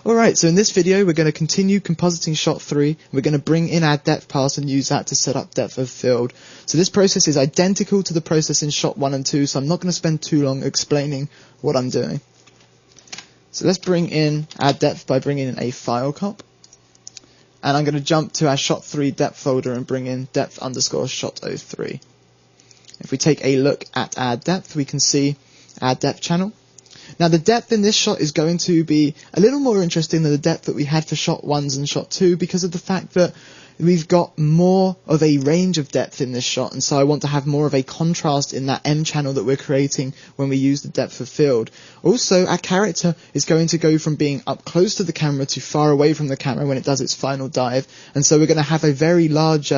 Alright, so in this video we're going to continue compositing shot 3. We're going to bring in our depth pass and use that to set up depth of field. So this process is identical to the process in shot 1 and 2, so I'm not going to spend too long explaining what I'm doing. So let's bring in our depth by bringing in a file comp. And I'm going to jump to our shot 3 depth folder and bring in depth underscore shot 03. If we take a look at our depth, we can see our depth channel. Now the depth in this shot is going to be a little more interesting than the depth that we had for shot 1s and shot 2 because of the fact that we've got more of a range of depth in this shot, and so I want to have more of a contrast in that M channel that we're creating when we use the depth of field. Also, our character is going to go from being up close to the camera to far away from the camera when it does its final dive, and so we're going to have a very large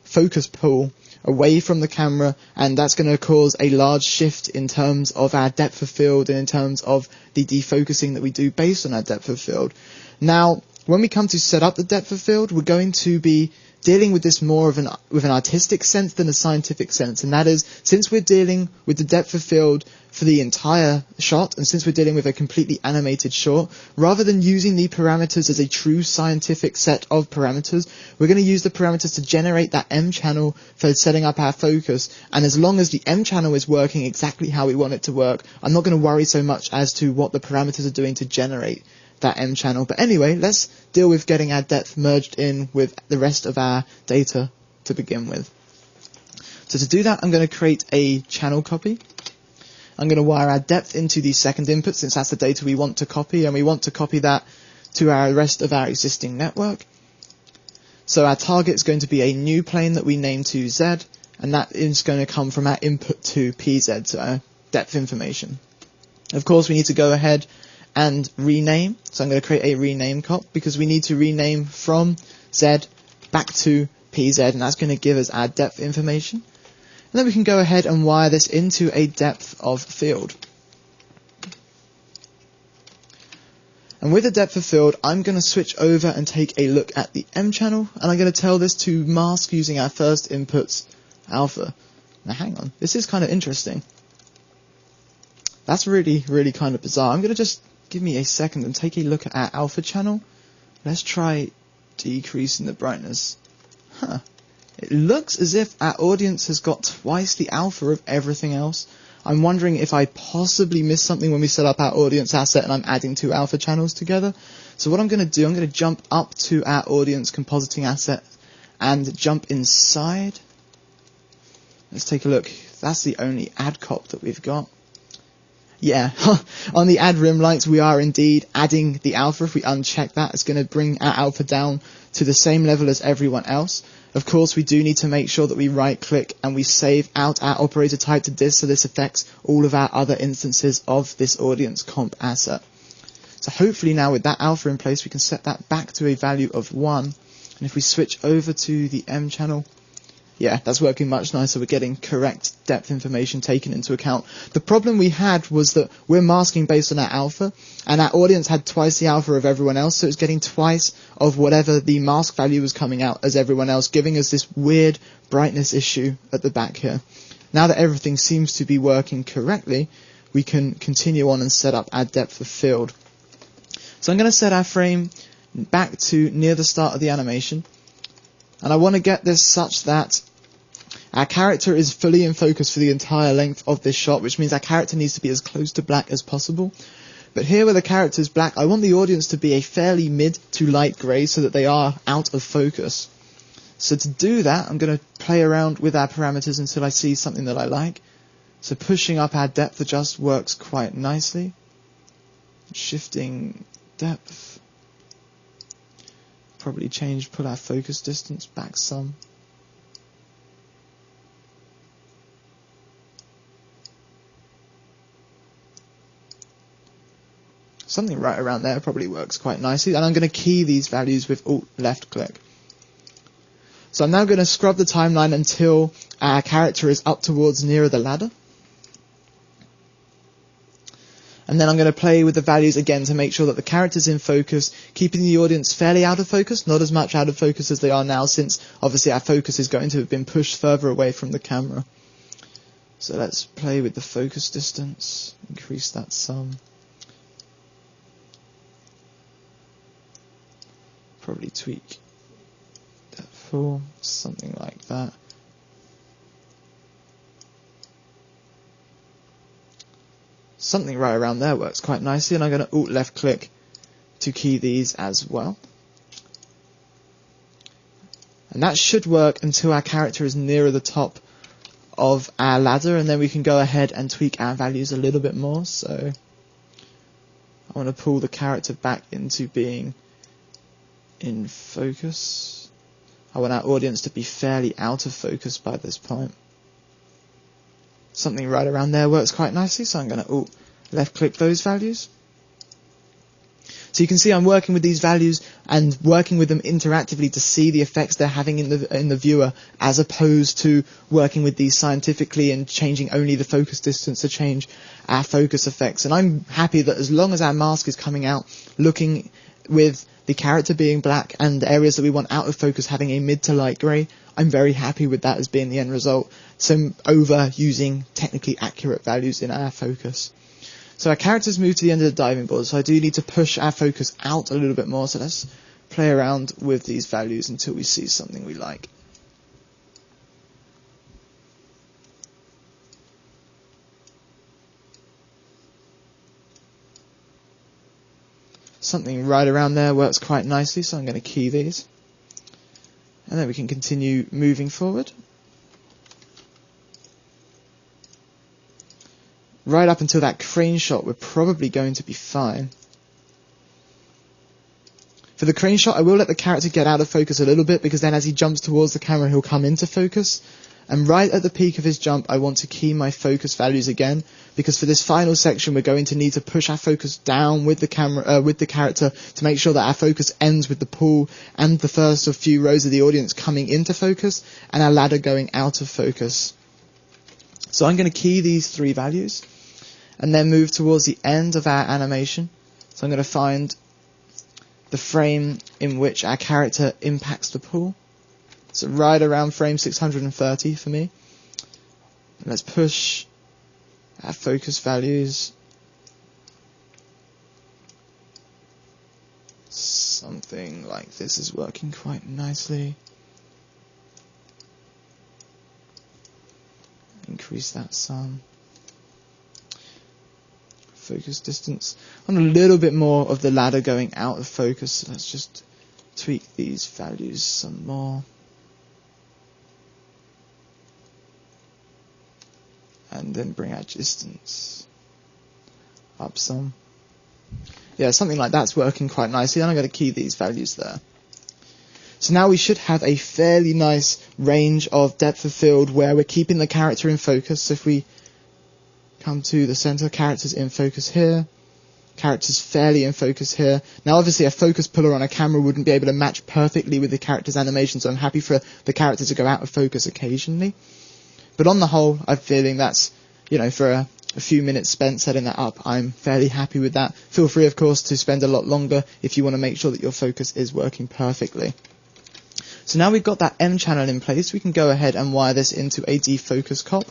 focus pull away from the camera, and that's going to cause a large shift in terms of our depth of field and in terms of the defocusing that we do based on our depth of field. Now, when we come to set up the depth of field, we're going to be dealing with this more with an artistic sense than a scientific sense, and that is, since we're dealing with the depth of field for the entire shot, and since we're dealing with a completely animated shot, rather than using the parameters as a true scientific set of parameters, we're going to use the parameters to generate that M channel for setting up our focus, and as long as the M channel is working exactly how we want it to work, I'm not going to worry so much as to what the parameters are doing to generate that M channel. But anyway, let's deal with getting our depth merged in with the rest of our data to begin with. So to do that, I'm going to create a channel copy. I'm going to wire our depth into the second input since that's the data we want to copy, and we want to copy that to our rest of our existing network. So our target is going to be a new plane that we name to Z, and that is going to come from our input to PZ, so our depth information. Of course, we need to go ahead and rename, so I'm going to create a rename cop because we need to rename from Z back to PZ, and that's going to give us our depth information. And then we can go ahead and wire this into a depth of field. And with the depth of field, I'm going to switch over and take a look at the M channel, and I'm going to tell this to mask using our first input's alpha. Now hang on, this is kind of interesting. That's really kind of bizarre. I'm going to just give me a second and take a look at our alpha channel. Let's try decreasing the brightness. It looks as if our audience has got twice the alpha of everything else. I'm wondering if I possibly missed something when we set up our audience asset and I'm adding two alpha channels together. So what I'm going to do, I'm going to jump up to our audience compositing asset and jump inside. Let's take a look. That's the only add cop that we've got. Yeah, on the add rim lights we are indeed adding the alpha. If we uncheck that, it's going to bring our alpha down to the same level as everyone else. Of course, we do need to make sure that we right click and we save out our operator type to this, so this affects all of our other instances of this audience comp asset. So hopefully now with that alpha in place, we can set that back to a value of 1. And if we switch over to the M channel, yeah, that's working much nicer. We're getting correct depth information taken into account. The problem we had was that we're masking based on our alpha, and our audience had twice the alpha of everyone else, so it's getting twice of whatever the mask value was coming out as everyone else, giving us this weird brightness issue at the back here. Now that everything seems to be working correctly, we can continue on and set up our depth of field. So I'm going to set our frame back to near the start of the animation, and I want to get this such that our character is fully in focus for the entire length of this shot, which means our character needs to be as close to black as possible. But here where the character is black, I want the audience to be a fairly mid to light grey so that they are out of focus. So to do that, I'm going to play around with our parameters until I see something that I like. So pushing up our depth adjust works quite nicely. Shifting depth. Probably pull our focus distance back some. Something right around there probably works quite nicely, and I'm going to key these values with Alt left click. So I'm now going to scrub the timeline until our character is up towards nearer the ladder. And then I'm going to play with the values again to make sure that the character's in focus, keeping the audience fairly out of focus, not as much out of focus as they are now, since obviously our focus is going to have been pushed further away from the camera. So let's play with the focus distance, increase that some. probably tweak that full, something like that. Something right around there works quite nicely, and I'm going to Alt left click to key these as well. And that should work until our character is nearer the top of our ladder, and then we can go ahead and tweak our values a little bit more. So I want to pull the character back into being in focus. I want our audience to be fairly out of focus by this point. Something right around there works quite nicely, so I'm going to Alt left click those values. So you can see I'm working with these values and working with them interactively to see the effects they're having in the viewer, as opposed to working with these scientifically and changing only the focus distance to change our focus effects. And I'm happy that as long as our mask is coming out looking with the character being black and the areas that we want out of focus having a mid to light grey, I'm very happy with that as being the end result. So over using technically accurate values in our focus. So our character's moved to the end of the diving board, so I do need to push our focus out a little bit more. So let's play around with these values until we see something we like. Something right around there works quite nicely, so I'm going to key these. And then we can continue moving forward. Right up until that crane shot, we're probably going to be fine. For the crane shot, I will let the character get out of focus a little bit, because then as he jumps towards the camera, he'll come into focus. And right at the peak of his jump, I want to key my focus values again, because for this final section, we're going to need to push our focus down with the camera, with the character, to make sure that our focus ends with the pool and the first of few rows of the audience coming into focus, and our ladder going out of focus. So I'm going to key these three values, and then move towards the end of our animation. So I'm going to find the frame in which our character impacts the pool. So right around frame 630 for me. And let's push our focus values. Something like this is working quite nicely. Increase that some. Focus distance. I want a little bit more of the ladder going out of focus, so let's just tweak these values some more. And then bring our distance up some. Yeah, something like that's working quite nicely, and I'm going to key these values there. So now we should have a fairly nice range of depth of field where we're keeping the character in focus. So if we come to the center, character's in focus here, character's fairly in focus here. Now obviously a focus puller on a camera wouldn't be able to match perfectly with the character's animation, so I'm happy for the character to go out of focus occasionally. But on the whole, I'm feeling that's, for a few minutes spent setting that up, I'm fairly happy with that. Feel free, of course, to spend a lot longer if you want to make sure that your focus is working perfectly. So now we've got that M channel in place, we can go ahead and wire this into a defocus cop.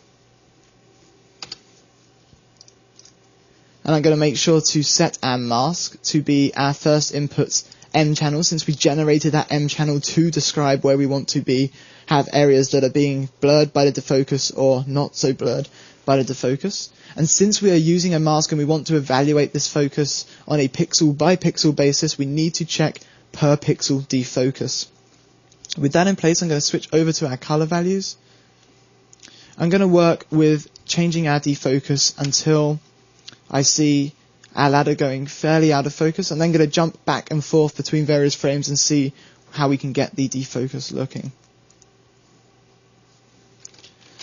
And I'm going to make sure to set our mask to be our first input's M channel, since we generated that M channel to describe where we want to have areas that are being blurred by the defocus or not so blurred by the defocus. And since we are using a mask and we want to evaluate this focus on a pixel by pixel basis, we need to check per pixel defocus. With that in place, I'm going to switch over to our color values. I'm going to work with changing our defocus until I see our ladder going fairly out of focus. I'm then going to jump back and forth between various frames and see how we can get the defocus looking.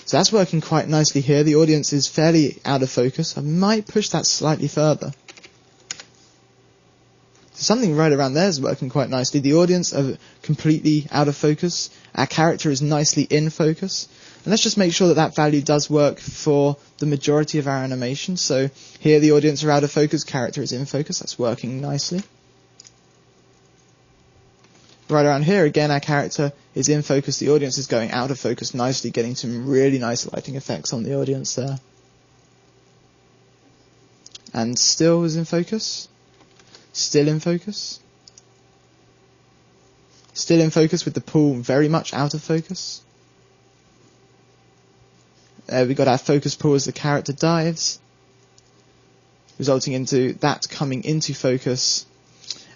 So that's working quite nicely here. The audience is fairly out of focus. I might push that slightly further. So something right around there is working quite nicely. The audience are completely out of focus. Our character is nicely in focus. And let's just make sure that that value does work for the majority of our animation. So here the audience are out of focus, character is in focus. That's working nicely. Right around here, again, our character is in focus. The audience is going out of focus nicely, getting some really nice lighting effects on the audience there. And still is in focus. Still in focus. Still in focus with the pool very much out of focus. We got our focus pool as the character dives, resulting into that coming into focus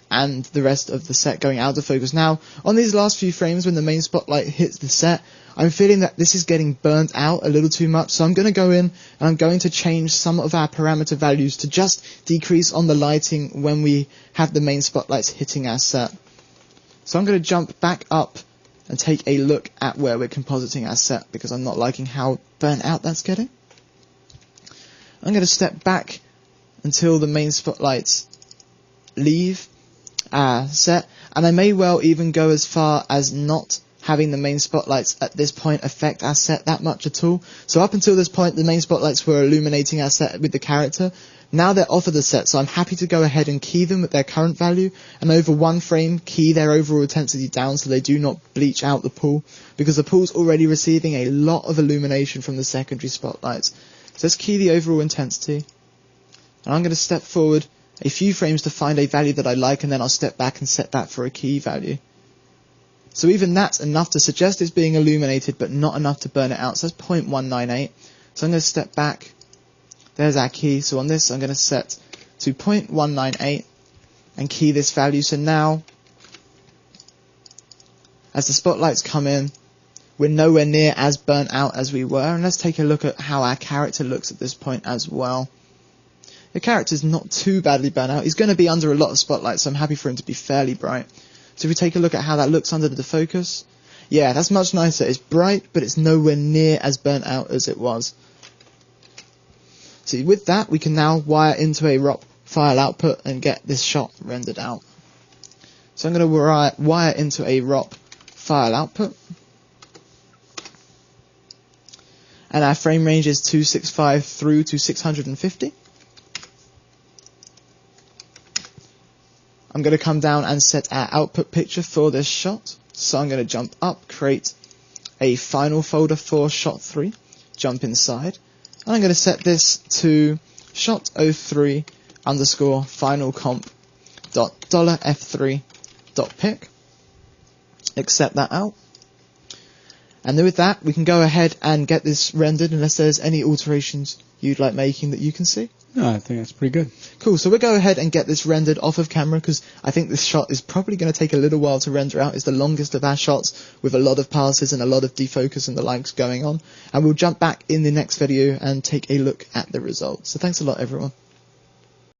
and the rest of the set going out of focus. Now, on these last few frames when the main spotlight hits the set, I'm feeling that this is getting burnt out a little too much, so I'm going to go in and I'm going to change some of our parameter values to just decrease on the lighting when we have the main spotlights hitting our set. So I'm going to jump back up and take a look at where we're compositing our set, because I'm not liking how burnt out that's getting. I'm going to step back until the main spotlights leave our set, and I may well even go as far as not having the main spotlights at this point affect our set that much at all. So up until this point, the main spotlights were illuminating our set with the character. Now they're off of the set, so I'm happy to go ahead and key them at their current value, and over one frame key their overall intensity down so they do not bleach out the pool, because the pool's already receiving a lot of illumination from the secondary spotlights. So let's key the overall intensity, and I'm going to step forward a few frames to find a value that I like, and then I'll step back and set that for a key value. So even that's enough to suggest it's being illuminated, but not enough to burn it out. So that's 0.198. So I'm going to step back. There's our key. So on this, I'm going to set to 0.198 and key this value. So now, as the spotlights come in, we're nowhere near as burnt out as we were. And let's take a look at how our character looks at this point as well. The character's not too badly burnt out. He's going to be under a lot of spotlights, so I'm happy for him to be fairly bright. So if we take a look at how that looks under the focus, yeah, that's much nicer. It's bright, but it's nowhere near as burnt out as it was. So with that, we can now wire into a ROP file output and get this shot rendered out. So I'm going to wire into a ROP file output. And our frame range is 265 through to 650. I'm going to come down and set our output picture for this shot. So I'm going to jump up, create a final folder for shot 3, jump inside, and I'm going to set this to shot03 underscore final comp dot $f3.pic. Accept that out. And then with that, we can go ahead and get this rendered unless there's any alterations you'd like making that you can see. No, I think that's pretty good. Cool, so we'll go ahead and get this rendered off of camera, because I think this shot is probably going to take a little while to render out. It's the longest of our shots, with a lot of passes and a lot of defocus and the likes going on. And we'll jump back in the next video and take a look at the results. So thanks a lot, everyone.